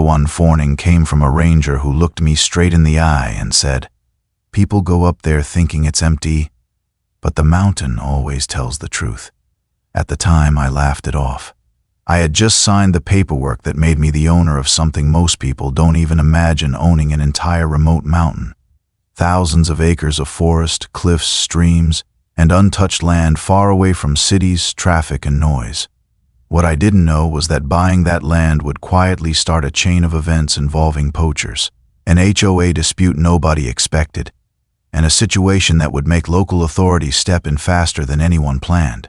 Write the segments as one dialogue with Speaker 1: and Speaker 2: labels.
Speaker 1: One warning came from a ranger who looked me straight in the eye and said, "People go up there thinking it's empty, but the mountain always tells the truth." At the time, I laughed it off. I had just signed the paperwork that made me the owner of something most people don't even imagine owning: an entire remote mountain. Thousands of acres of forest, cliffs, streams, and untouched land far away from cities, traffic, and noise. What I didn't know was that buying that land would quietly start a chain of events involving poachers, an HOA dispute nobody expected, and a situation that would make local authorities step in faster than anyone planned.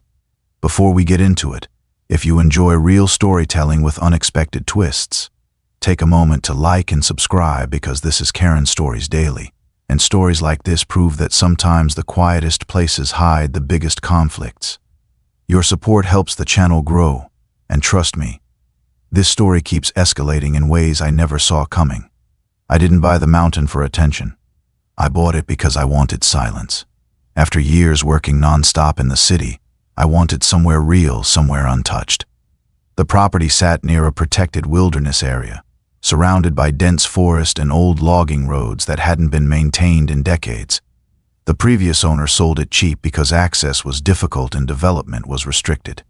Speaker 1: Before we get into it, if you enjoy real storytelling with unexpected twists, take a moment to like and subscribe, because this is Karen's Stories Daily, and stories like this prove that sometimes the quietest places hide the biggest conflicts. Your support helps the channel grow, and trust me, this story keeps escalating in ways I never saw coming. I didn't buy the mountain for attention. I bought it because I wanted silence. After years working non-stop in the city, I wanted somewhere real, somewhere untouched. The property sat near a protected wilderness area, surrounded by dense forest and old logging roads that hadn't been maintained in decades. The previous owner sold it cheap because access was difficult and development was restricted.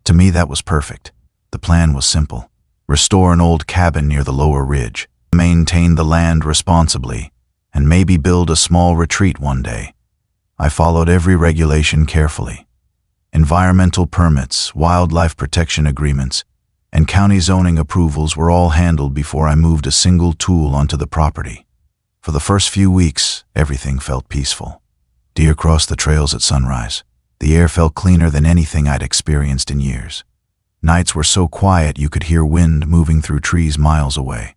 Speaker 1: To me, that was perfect. The plan was simple: restore an old cabin near the lower ridge, maintain the land responsibly, and maybe build a small retreat one day. I followed every regulation carefully. Environmental permits, wildlife protection agreements, and county zoning approvals were all handled before I moved a single tool onto the property. For the first few weeks, everything felt peaceful. Deer crossed the trails at sunrise. The air felt cleaner than anything I'd experienced in years. Nights were so quiet you could hear wind moving through trees miles away.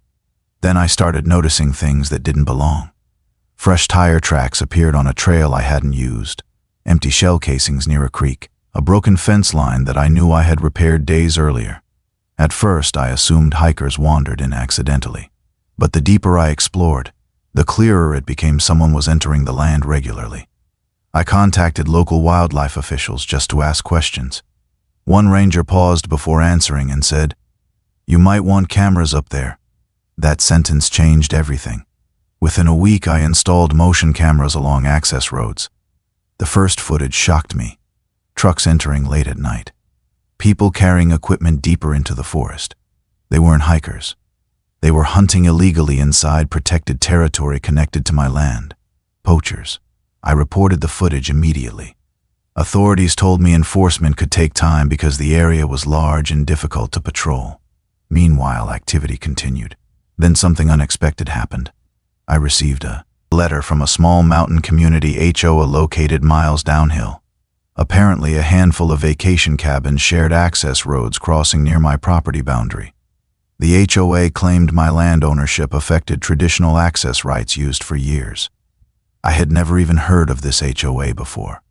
Speaker 1: Then I started noticing things that didn't belong. Fresh tire tracks appeared on a trail I hadn't used, empty shell casings near a creek, a broken fence line that I knew I had repaired days earlier. At first, I assumed hikers wandered in accidentally. But the deeper I explored, the clearer it became someone was entering the land regularly. I contacted local wildlife officials just to ask questions. One ranger paused before answering and said, "You might want cameras up there." That sentence changed everything. Within a week, I installed motion cameras along access roads. The first footage shocked me. Trucks entering late at night. People carrying equipment deeper into the forest. They weren't hikers. They were hunting illegally inside protected territory connected to my land. Poachers. I reported the footage immediately. Authorities told me enforcement could take time because the area was large and difficult to patrol. Meanwhile, activity continued. Then something unexpected happened. I received a letter from a small mountain community HOA located miles downhill. Apparently, a handful of vacation cabins shared access roads crossing near my property boundary. The HOA claimed my land ownership affected traditional access rights used for years. I had never even heard of this HOA before.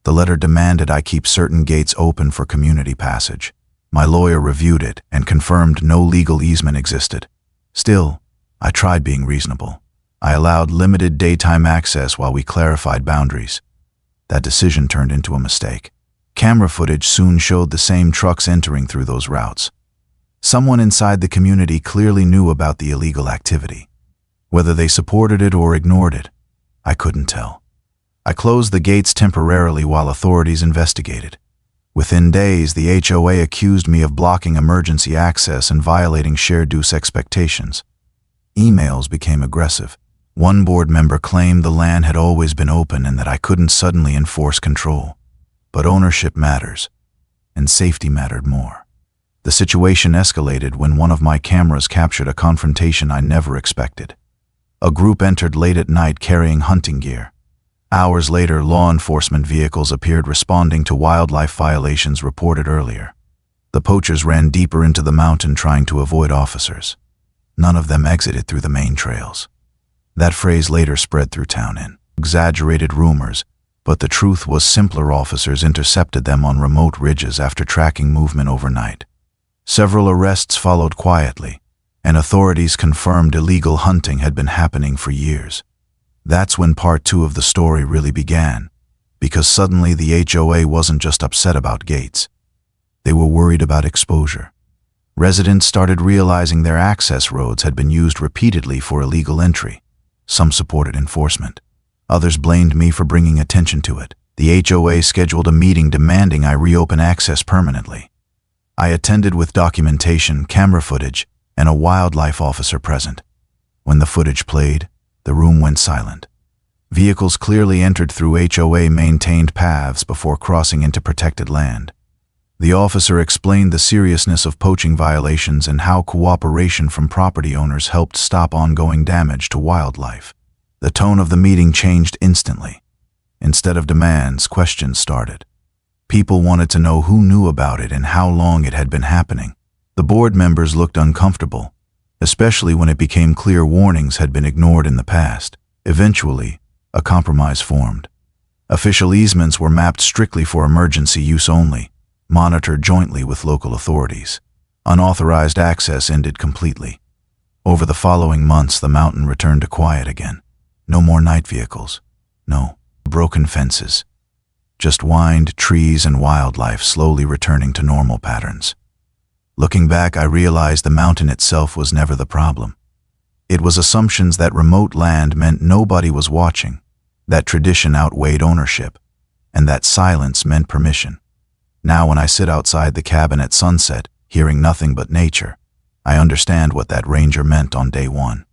Speaker 1: The letter demanded I keep certain gates open for community passage. My lawyer reviewed it and confirmed no legal easement existed. Still, I tried being reasonable. I allowed limited daytime access while we clarified boundaries. That decision turned into a mistake. Camera footage soon showed the same trucks entering through those routes. Someone inside the community clearly knew about the illegal activity. Whether they supported it or ignored it, I couldn't tell. I closed the gates temporarily while authorities investigated. Within days, the HOA accused me of blocking emergency access and violating shared use expectations. Emails became aggressive. One board member claimed the land had always been open and that I couldn't suddenly enforce control. But ownership matters, and safety mattered more. The situation escalated when one of my cameras captured a confrontation I never expected. A group entered late at night carrying hunting gear. Hours later, law enforcement vehicles appeared responding to wildlife violations reported earlier. The poachers ran deeper into the mountain trying to avoid officers. None of them exited through the main trails. That phrase later spread through town in exaggerated rumors, but the truth was simpler officers intercepted them on remote ridges after tracking movement overnight. Several arrests followed quietly, and authorities confirmed illegal hunting had been happening for years. That's when part 2 of the story really began, because suddenly the HOA wasn't just upset about gates. They were worried about exposure. Residents started realizing their access roads had been used repeatedly for illegal entry. Some supported enforcement. Others blamed me for bringing attention to it. The HOA scheduled a meeting demanding I reopen access permanently. I attended with documentation, camera footage, and a wildlife officer present. When the footage played, the room went silent. Vehicles clearly entered through HOA-maintained paths before crossing into protected land. The officer explained the seriousness of poaching violations and how cooperation from property owners helped stop ongoing damage to wildlife. The tone of the meeting changed instantly. Instead of demands, questions started. People wanted to know who knew about it and how long it had been happening. The board members looked uncomfortable, especially when it became clear warnings had been ignored in the past. Eventually, a compromise formed. Official easements were mapped strictly for emergency use only, monitored jointly with local authorities. Unauthorized access ended completely. Over the following months, the mountain returned to quiet again. No more night vehicles. No broken fences. Just wind, trees, and wildlife slowly returning to normal patterns. Looking back, I realized the mountain itself was never the problem. It was assumptions that remote land meant nobody was watching, that tradition outweighed ownership, and that silence meant permission. Now when I sit outside the cabin at sunset, hearing nothing but nature, I understand what that ranger meant on day one.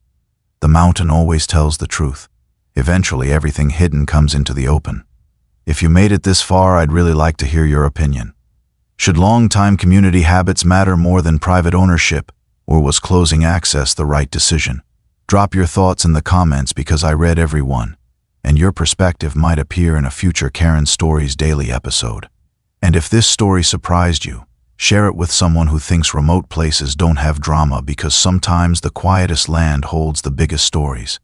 Speaker 1: The mountain always tells the truth. Eventually, everything hidden comes into the open. If you made it this far, I'd really like to hear your opinion. Should long-time community habits matter more than private ownership, or was closing access the right decision? Drop your thoughts in the comments because I read every one, and your perspective might appear in a future Karen Stories Daily episode. And if this story surprised you, share it with someone who thinks remote places don't have drama, because sometimes the quietest land holds the biggest stories.